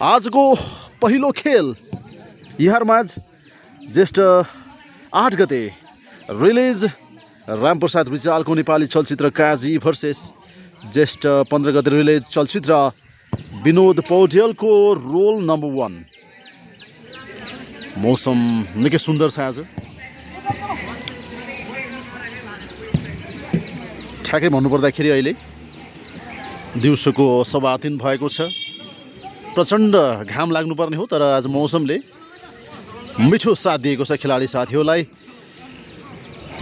आज को पहिलो खेल यहाँमाझ ज्येष्ठ 8 गते रिलिज रामप्रसाद रिजालको नेपाली चलचित्र काजी भर्सेस ज्येष्ठ 15 गते रिलिज चलचित्र विनोद पौडेलको रोल नम्बर 1। मौसम निकै सुन्दर छ आज। ठ्याक्कै भन्नुपर्दाखेरि अहिले दिउँसोको 3:15 भएको छ। प्रचण्ड घाम लाग्नुपर्ने हो, तर आज मौसमले मिठो साथ दिएको छ खेलाडी साथीहरूलाई।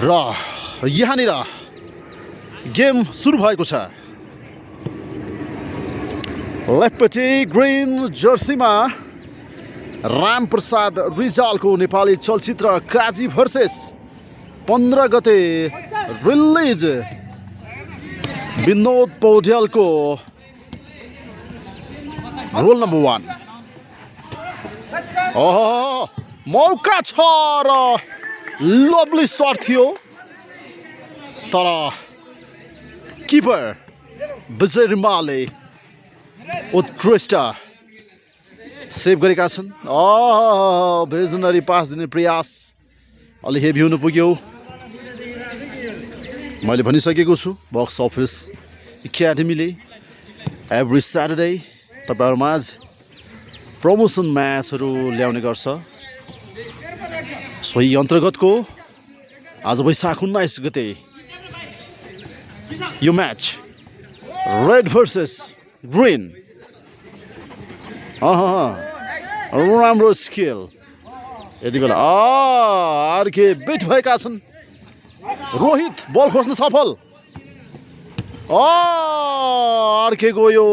र यहाँनिर गेम सुरु भएको छ। लेफ्टपट्टि ग्रिन जर्सीमा रामप्रसाद रिजालको नेपाली चलचित्र काजी भर्सेस 15 गते रिलिज विनोद पौडेलको रोल नम्बर 1। मौका छ र लभली सर्ट थियो, तर किपर विजय रिमालले उत्कृष्ट सेभ गरेका छन्। भिजनरी पास दिने प्रयास अलि हेभी हुन पुग्यो। मैले भनिसकेको छु, बक्स अफिस एकाडेमीले एभ्री स्याटरडे तपाईहरुमाझ प्रमोसन म्याचहरू ल्याउने गर्छ। सोही अन्तर्गतको आज वैशाख 19 गते यो म्याच रेड भर्सेस ग्रिन। राम्रो स्किल यति बेला अर्के बिट भएका छन्। रोहित बल खोज्न सफल। अर्केको यो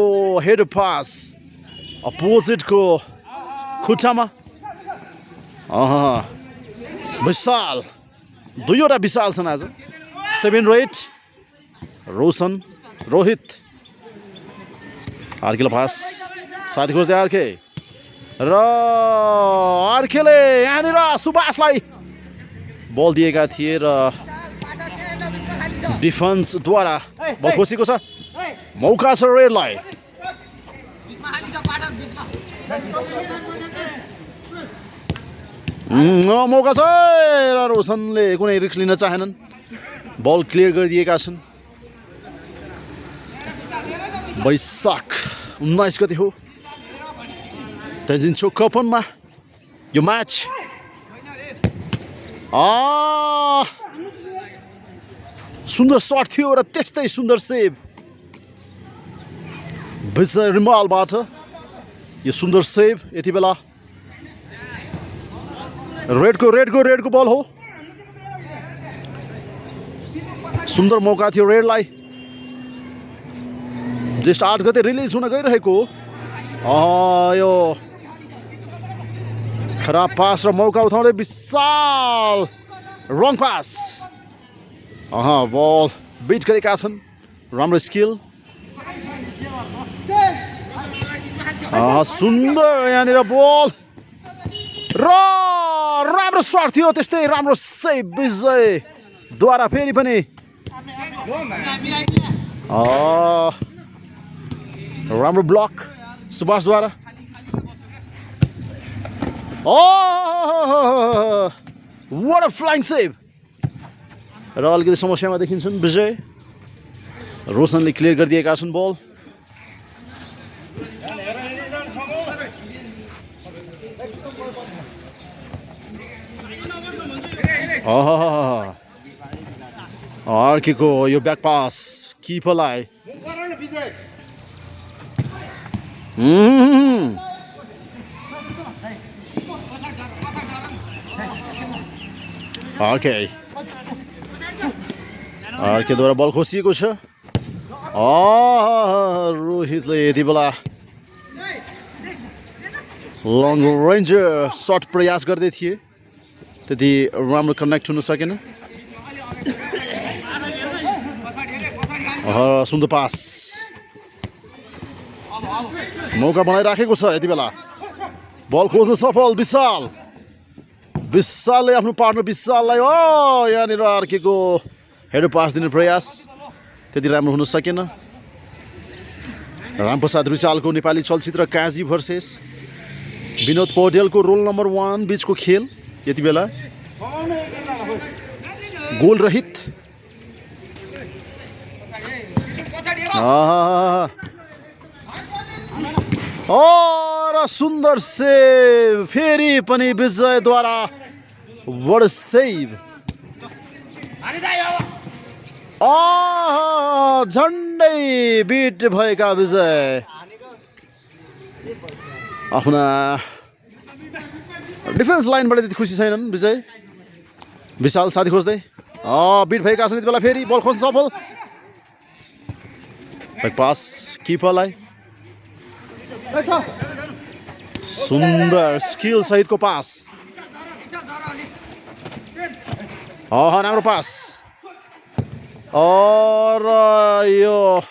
हेड पास अपोजिटको खुट्टामा। विशाल, दुईवटा विशाल छन् आज। 7 र 8 रोशन रोहित। अर्केलाई पास साथी खोज्दै अर्के र अर्केले यहाँनिर सुभाषलाई बल दिएका थिए र डिफेन्सद्वारा बल खोसेको छ। मौका छ रेडलाई। मौका छ र रोशनले कुनै रिस्क लिन चाहेनन्। बल क्लियर गरिदिएका छन्। वैशाख 19 गते हो तेन्जिन चोकपनमा यो म्याच। सुन्दर सर्ट थियो र त्यस्तै सुन्दर सेभ विजय रिमालबाट। यो सुन्दर सेभ यति बेला रेडको बल हो। सुन्दर मौका थियो रेडलाई। जस्ट 8 गते रिलिज हुन गइरहेको यो खराब पास र मौका उठाउँदै विशाल रङ पास। बल बिट गरेका छन्। राम्रो स्किल। सुन्दर यहाँनिर बल र राम्रो सर्ट थियो। त्यस्तै राम्रो सेभ विजयद्वारा फेरि पनि। राम्रो ब्लक सुभाषद्वारा। What a flying save. र अलिकति समस्यामा देखिन्छन् विजय। रोशनले क्लियर गरिदिएका छन् बल। अर्केको यो ब्याक पास किपरलाई। अर्केद्वारा बल खोसिएको छ। रोहितले यति बेला लङ रेन्ज सर्ट प्रयास गर्दै थिए, त्यति राम्रो कनेक्ट हुन सकेन। सुन्दर पास। मौका बनाइराखेको छ यति बेला। बल खोज्न सफल विशालले आफ्नो पार्टनर विशाललाई यहाँनिर अर्केको हेड पास दिने प्रयास त्यति राम्रो हुन सकेन। रामप्रसाद रिजालको नेपाली चलचित्र काजी भर्सेस विनोद पौडेलको रोल नम्बर 1 बीचको खेल यति बेला गोल रहित। र सुन्दर सेभ, फेरि पनि विजयद्वारा बड सेभ। झन्डै बिट भएका विजय आफ्ना डिफेन्स लाइनबाट त्यति खुसी छैनन्। विजय विशाल साथी खोज्दै बिट भएका छन् यति बेला। फेरि बल खोज्न सफल। ब्याक पास किपरलाई, सुन्दर स्किल सहितको पास। राम्रो पास। और यो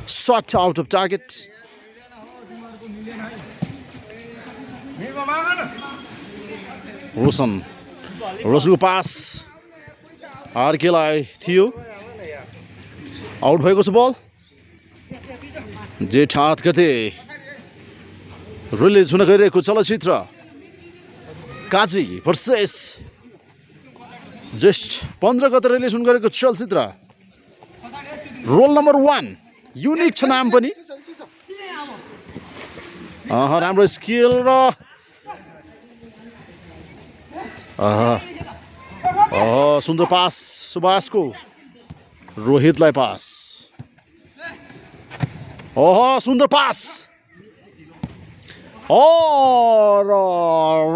शट आउट अफ टार्गेट। रोशनको पास आरकेलाई थियो। आउट भएको छ बल। जेठ 8 गते रिलिज हुन गइरहेको चलचित्र काजी भर्सेस जेठ 15 गते रिलिज हुन गएको चलचित्र रोल नम्बर 1। युनिक छ नाम पनि। राम्रो स्किल र सुन्दर पास सुभाषको रोहितलाई पास। सुन्दर पास।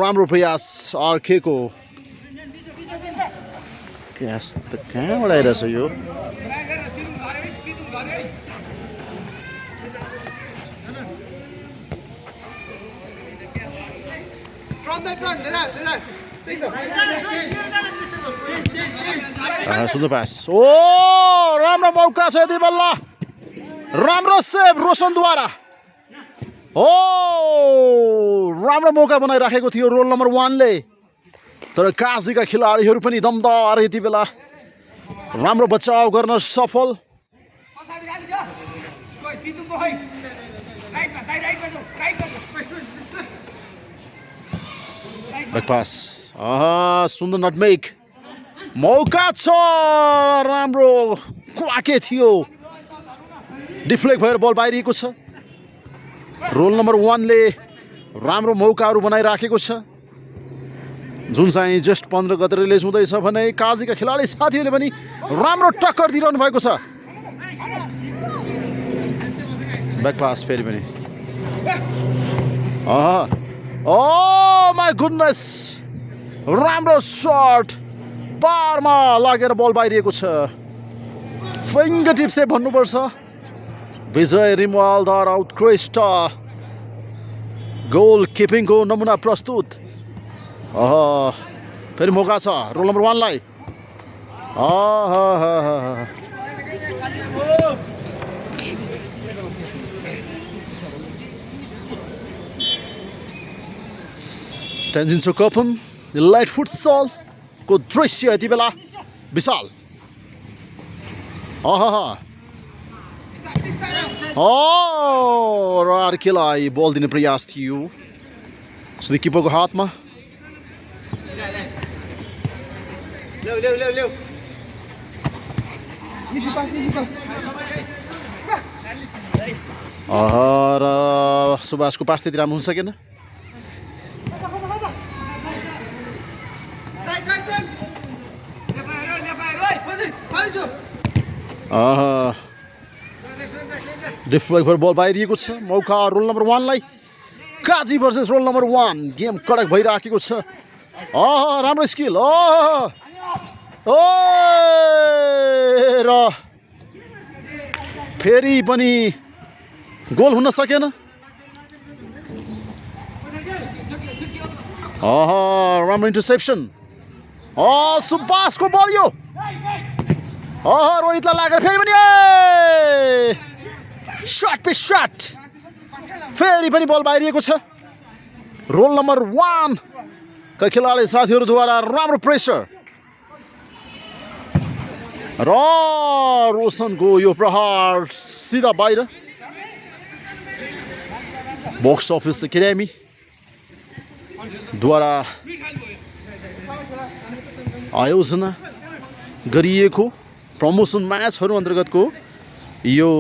राम्रो प्रयास आर्केको। क्यास त कहाँबाट आइरहेछ यो? सुन्दर पास। राम्रो मौका छ यति बेला। राम्रो सेभ रोशनद्वारा। राम्रो मौका बनाइराखेको थियो रोल नम्बर 1 ले। तर काजीका खेलाडीहरू पनि दमदार यति बेला। राम्रो बचाव गर्न सफल। Back pass. सुन्दर नटमेक। मौका छ। राम्रो क्वाके थियो। डिफ्लेक्ट भएर बल बाहिरिएको छ। रोल नम्बर 1 ले राम्रो मौकाहरू बनाइराखेको छ। जुन चाहिँ जेठ 15 गते रिलिज हुँदैछ भने काजीका खेलाडी साथीहरूले पनि राम्रो टक्कर दिइरहनु भएको छ। ब्याक पास फेरि पनि। My goodness. राम्रो सर्ट पारमा लागेर बल बाहिरिएको छ। फिङ्गर टिप सेभ भन्नुपर्छ। विजय रिमवालद्वारा उत्कृष्ट गोल किपिङको नमुना प्रस्तुत। फेरि मौका छ रोल नम्बर 1 लाई। टेन्जिन्सो कपम लाइट फुटसलको दृश्य यति बेला। विशाल र आर्केलाई बल दिने प्रयास थियो। सधैँ किपरको हातमा। र सुभाषको पास त्यति राम्रो हुन सकेन। डिफ्लेक्ट भएर बल बाहिरिएको छ। मौका रोल नम्बर 1 लाई। Kazi versus roll number 1। Game कडक भइराखेको छ। राम्रो स्किल। र फेरि पनि गोल हुन सकेन। राम्रो इन्टरसेप्सन। सुभाषको बल यो। रोहितलाई लागेर फेरि पनि शट पे शट। फेरि पनि बल बाहिरिएको छ। रोल नम्बर 1 का खेलाडी साथीहरूद्वारा राम्रो प्रेसर। र रोशनको यो प्रहार सिधा बाहिर। बक्स अफिस एकाडेमी द्वारा आयोजना गरिएको प्रमोसन म्याचहरू अन्तर्गतको यो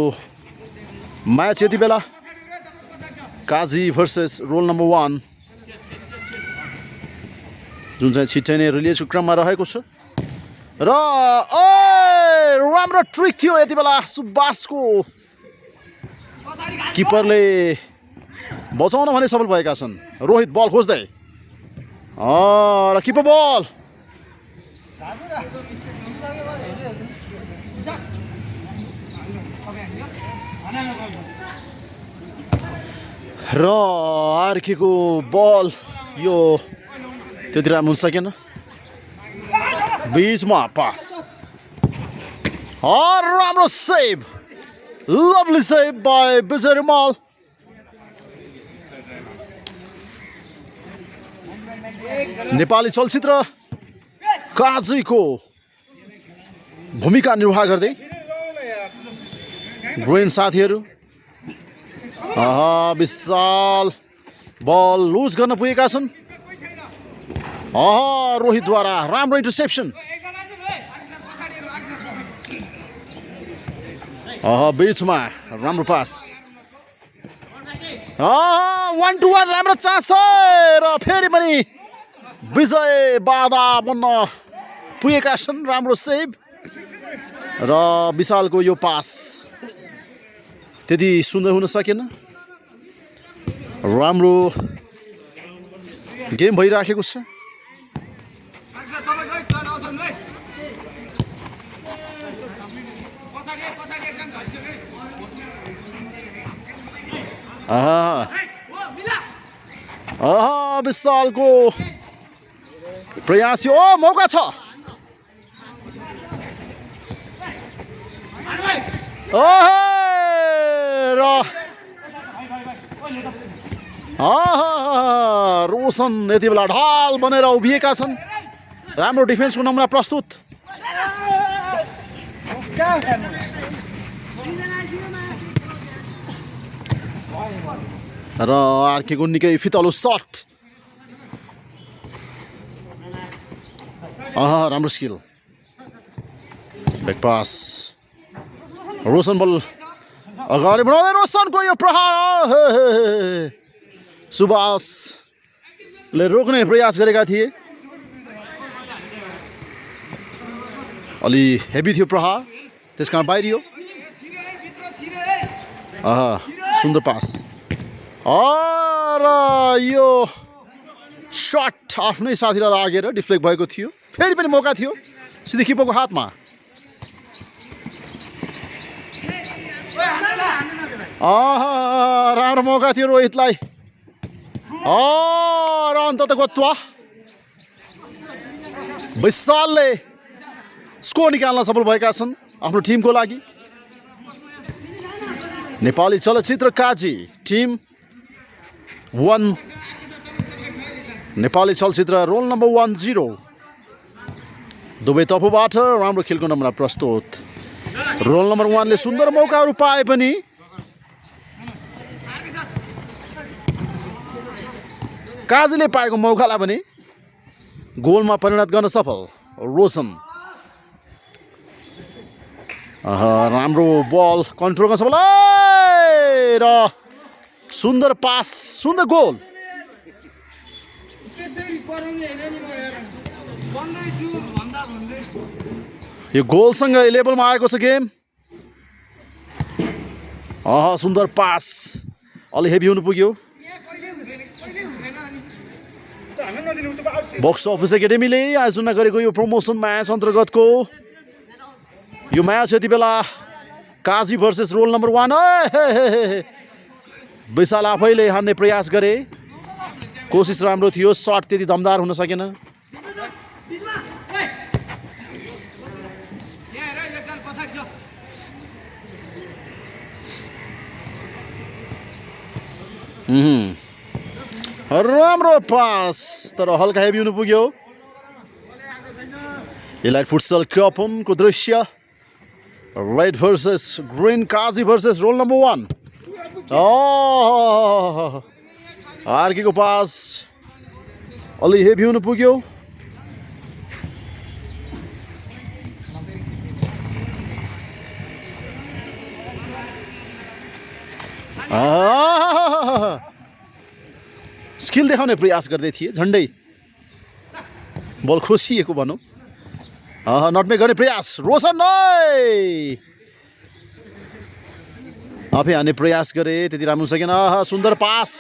म्याच यति बेला काजी भर्सेस रोल नम्बर 1 जुन चाहिँ छिट्टै नै रिलिजको क्रममा रहेको छ र राम्रो ट्रिक थियो यति बेला सुबासको किपरले बचाउन भने सफल भएका छन् रोहित बल खोज्दै र किपर बल र अर्केको बल यो त्यति राम्रो हुन सकेन बीचमा पास राम्रो सेभ लभली सेभ बाई विजय रिमाल नेपाली चलचित्र काजीको भूमिका निर्वाह गर्दै ग्रेन साथीहरू विशाल बल लुज गर्न पुगेका छन् रोहितद्वारा राम्रो इन्टरसेप्सन बीचमा राम्रो पास 1-1 राम्रो चान्स र फेरि पनि विजय बाधा बन्न पुगेका छन् राम्रो सेभ र विशालको यो पास त्यति सुन्दर हुन सकेन राम्रो गेम भइराखेको छ विशालको प्रयास यो मौका छ र रोशन यति बेला ढाल बनेर उभिएका छन् राम्रो डिफेन्सको नमुना प्रस्तुत र अर्केको निकै फितलो सट राम्रो स्किल ब्याक पास रोशन बल अगाडि बढाउँदै रोशनको यो प्रहार सुभाषले रोक्ने प्रयास गरेका थिए अलि हेभी थियो प्रहार त्यसकारण बाहिरियो सुन्दर पास र यो सट आफ्नै साथीलाई लागेर डिफ्लेक्ट भएको थियो फेरि पनि मौका थियो सिधै किपरको हातमा राम्रो मौका थियो रोहितलाई र अन्तत गत्वा विशालले स्कोर निकाल्न सफल भएका छन् आफ्नो टिमको लागि नेपाली चलचित्र काजी टिम 1 नेपाली चलचित्र रोल नम्बर 10 दुवै तर्फबाट राम्रो खेलको नमुना प्रस्तुत रोल नम्बर 1 ले सुन्दर मौकाहरू पाए पनि काजीले पाएको मौकालाई पनि गोलमा परिणत गर्न सफल रोशन राम्रो बल कन्ट्रोल गर्न सफल र सुन्दर पास सुन्दर गोल यो गोलसँग लेभलमा आएको छ गेम सुन्दर पास अलि हेभी हुनु पुग्यो बक्स अफिस एकाडेमीले आयोजना गरेको यो प्रमोसन म्याच अन्तर्गतको यो म्याच यति बेला काजी भर्सेस रोल नम्बर 1 विशाल आफैले हान्ने प्रयास गरे कोसिस राम्रो थियो सट त्यति दमदार हुन सकेन राम्रो पास तर हल्का हेभी हुनु पुग्यो इलाइट फुटसल कपको दृश्य red versus green Kaji versus roll number 1 आर्कीको पास अलि हेभी हुनु पुग्यो। स्किल देखाउने प्रयास गर्दै थिए, झन्डै बल खोसिएको भनौँ। नटमेक गर्ने प्रयास, रोशन आफै हान्ने प्रयास गरे, त्यति राम्रो सकेन। सुन्दर पास,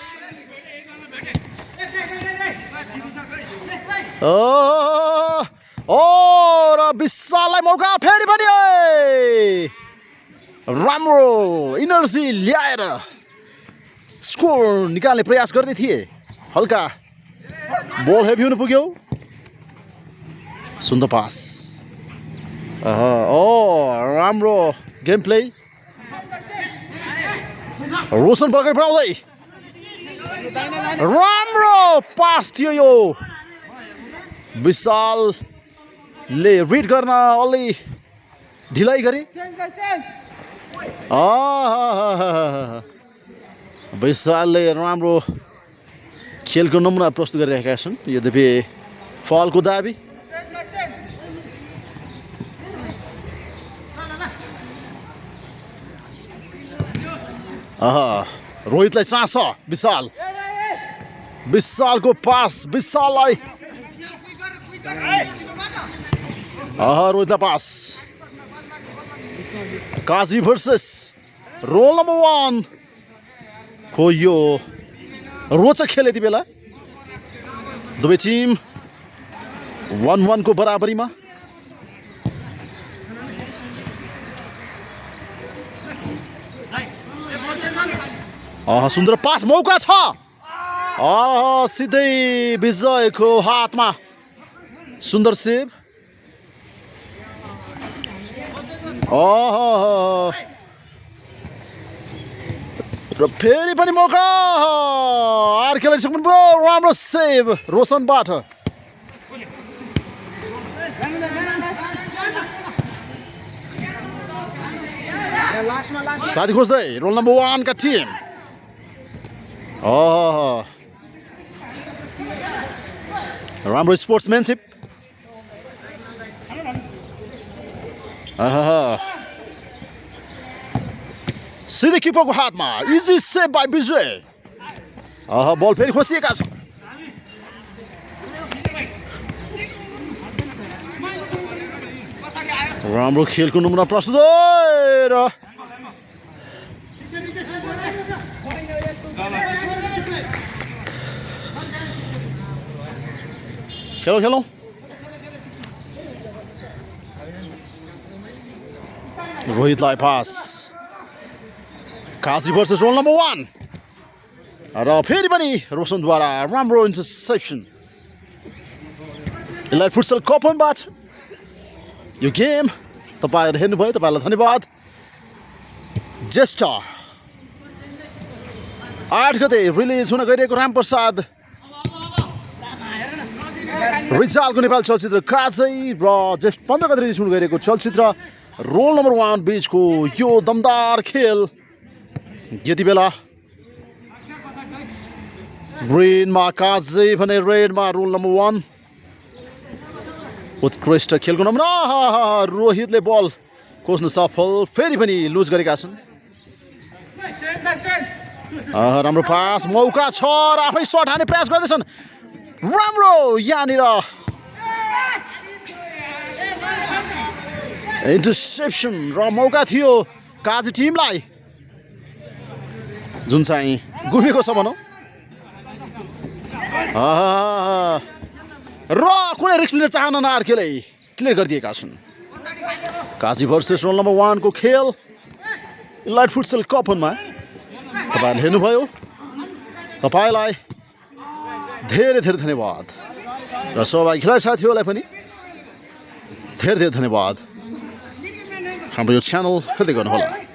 र विशाललाई मौका फेरि पनि राम्रो इनर्जी ल्याएर स्कोर निकाल्ने प्रयास गर्दै थिए। हल्का बल हेभी हुनु पुग्यो। सुन्दर पास, राम्रो गेम प्ले। रोशन पकड पराउँदै राम्रो पास थियो यो। विशालले रिड गर्न अलि ढिलाइ गरे। विशालले राम्रो खेलको नमुना प्रस्तुत गरिरहेका छन्। यद्यपि फलको दाबी। रोहितलाई चाँस, विशालको पास, विशाललाई रोहितलाई pass. Kaji versus roll number 1 को यो रोचक खेल यति बेला। दुवै टिम 1-1 को बराबरीमा। सुन्दर पास, मौका छ। सिधै विजयको हातमा। सुन्दर सेभ। र फेरि पनि मौका। आर्केलाई सक्नुभयो, राम्रो सेभ रोशनबाट। साथी खोज्दै रोल नम्बर 1 का टिम। राम्रो स्पोर्ट्सम्यानसिप। सिधै किपरको हातमा। Easy save by Vijay. Ball फेरि खोसिएका छ। राम्रो खेलको नमुना प्रस्तुत। र खेलौँ। रोहितलाई pass. Kaji versus roll number 1। र फेरि पनि रोशनद्वारा राम्रो इन्टरसेप्सन। इलाइट फुटसल कपनबाट यो गेम तपाईँहरू हेर्नुभयो, तपाईँलाई धन्यवाद। ज्येष्ठ 8 गते रिलिज हुन गइरहेको रामप्रसाद रिजालको नेपाली चलचित्र काजै र ज्येष्ठ 15 गते रिलिज हुन गइरहेको चलचित्र रोल नम्बर 1 बीचको यो दमदार खेल यति बेला ग्रिनमा काजै भने रेडमा रोल नम्बर 1। उत्कृष्ट खेलको नमुना। रोहितले बल खोज्न सफल, फेरि पनि लुज गरेका छन्। राम्रो पास, मौका छ र आफै सट हान्ने प्रयास गर्दैछन्। राम्रो यहाँनिर इन्टरसेप्सन र मौका थियो काजी टिमलाई, जुन चाहिँ गुमेको छ भनौँ। र कुनै रिस्क लिन चाहन्न आर्केले क्लियर गरिदिएका छन्। काजी भर्सेस रोल नम्बर 1 को खेल इलाइट फुटसल कपनमा तपाईँहरूले हेर्नुभयो। तपाईँलाई धेरै धेरै धन्यवाद र सहभागी खेलाडी साथीहरूलाई पनि धेरै धेरै धन्यवाद। हाम्रो यो च्यानल हेर्दै गर्नुहोला।